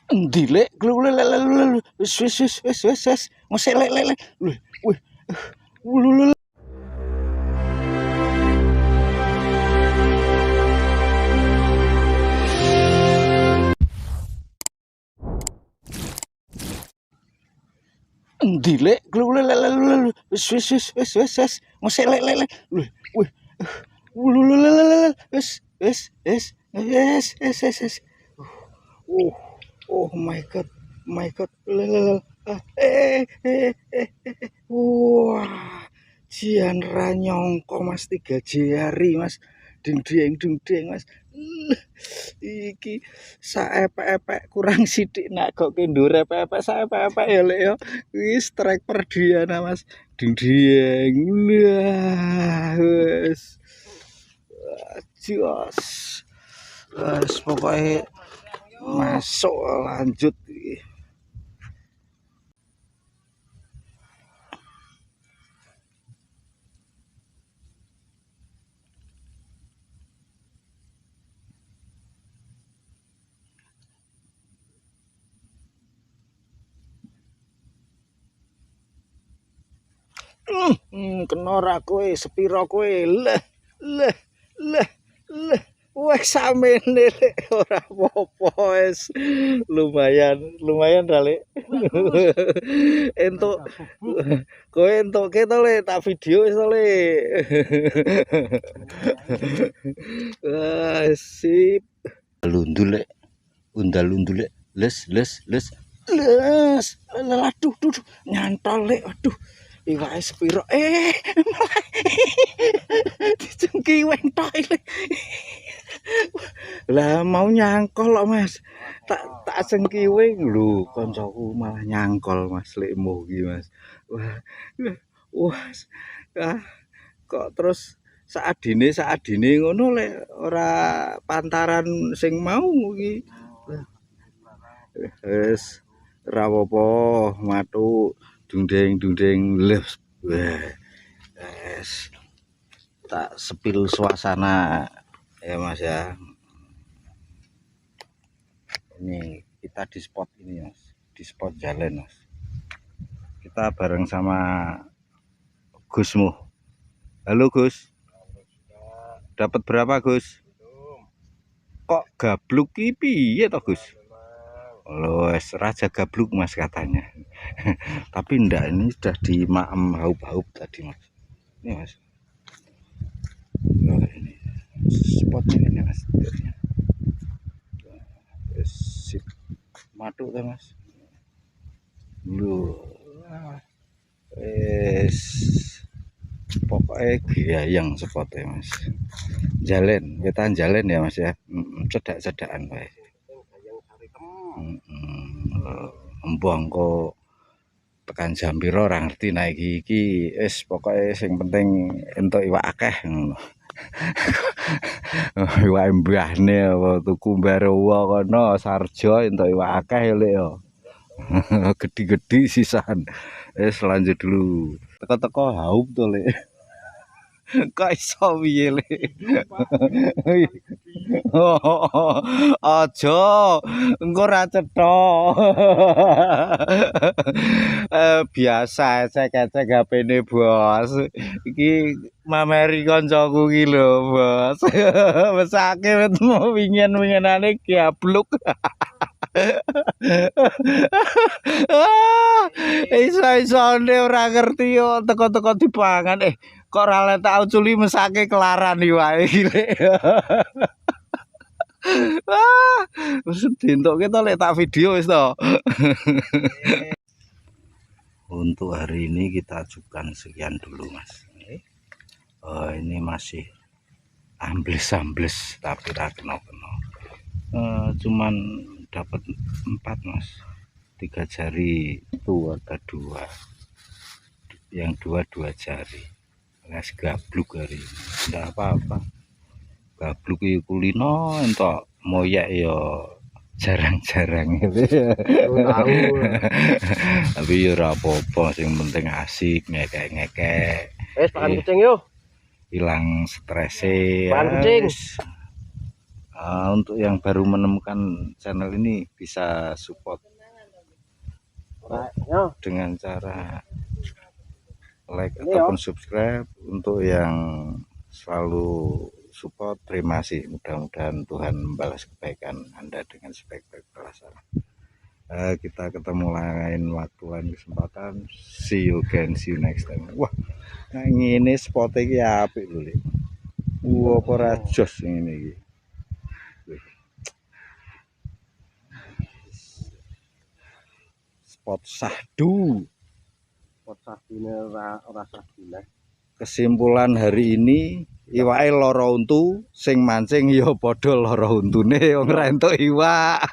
Endi lek wis mosek lek wih wih endi lek wis mosek lek wih wis oh my god wah jian ra nyongko mas 3 jari mas ding mas iki saepek-epek kurang sithik nak kok kendur epek-epek saepek-epek ya lek ya wis strike perdiana mas ding wis jos wis pokoknya masuk lanjut iki. Kena ra kowe sepira kowe leh wes samene lek ora apa-apa wis lumayan ra lek entuk kowe entuke to lek tak video wis to lek sip lundul lek undal-undul lek les aduh nyantol lek aduh iwake sepiro dicengki wentok lek lah mau nyangkol kok mas tak cengkiwe lho koncoku malah nyangkol mas lekmu iki mas wah kok terus saadine ngono lek ora pantaran sing mau iki wis ra apa matu dundeng les wes tak sepil suasana ya mas ya. Ini kita di spot ini mas, di spot jalan mas. Kita bareng sama Gusmu. Halo Gus. Dapat berapa Gus? Kok gabluk ki piye to Gus? Loes raja gabluk mas katanya. Tapi ndak, ini sudah di maem haup tadi mas. Ini mas. Nah, ini spotnya ini mas. Sip. Matuk tuh mas. Lu. Pokoknya gayang spotnya mas. Jalan, wetan jalan ya mas ya. Cedak-cedakan bae. Embuang kok tekan jam piro ora ngerti naik iki wis pokoke sing penting entuk iwak akeh ngono. Iwak mbahne apa tuku Mbarawa kono Sarjo entuk iwak akeh lek yo. Gede-gede sisan. Wis lanjut dulu. Teko-teko haup to lek. Kok iso piye le? Aja engko ra cetha. Biasa cek-cek HP-ne bos. Iki mameri kancaku ki lho, Bos. Mesake wetmu wingen-wingenane gabluk. Iso-isone ora ngerti yo teko-teko dipangan kok ora tak uculi mesake kelaran wae iki. Wis dientukke to lek tak video wis to. Untuk hari ini kita ajukan sekian dulu mas. Ini masih ambles tapi ra kena-kena. Cuman dapat 4 mas, 3 jari itu ada 2, yang 2 jari. Nes gabluk hari ini ndak apa-apa, gabluk iki kulino entok moyak yo jarang-jarang gitu. Tapi yo ora apa-apa, sing penting asik ngekek-ngekek. Wis pakan kucing yo. Hilang strese. Pakan kucing. Untuk yang baru menemukan channel ini bisa support dengan cara like ataupun subscribe. Untuk yang selalu support, terima kasih. Mudah-mudahan Tuhan membalas kebaikan Anda dengan sebaik-baik balasan. Kita ketemu lain waktu, lain kesempatan. See you again, see you next time. Wah, nah ini spot iki apik lho, Lek. Apa ora jos ngene iki. Spot sahdu. Spot sahdune ora sahdu. Kesimpulan hari ini, iwake lara untu, sing mancing ya padha lara untune, wong ra entuk iwak.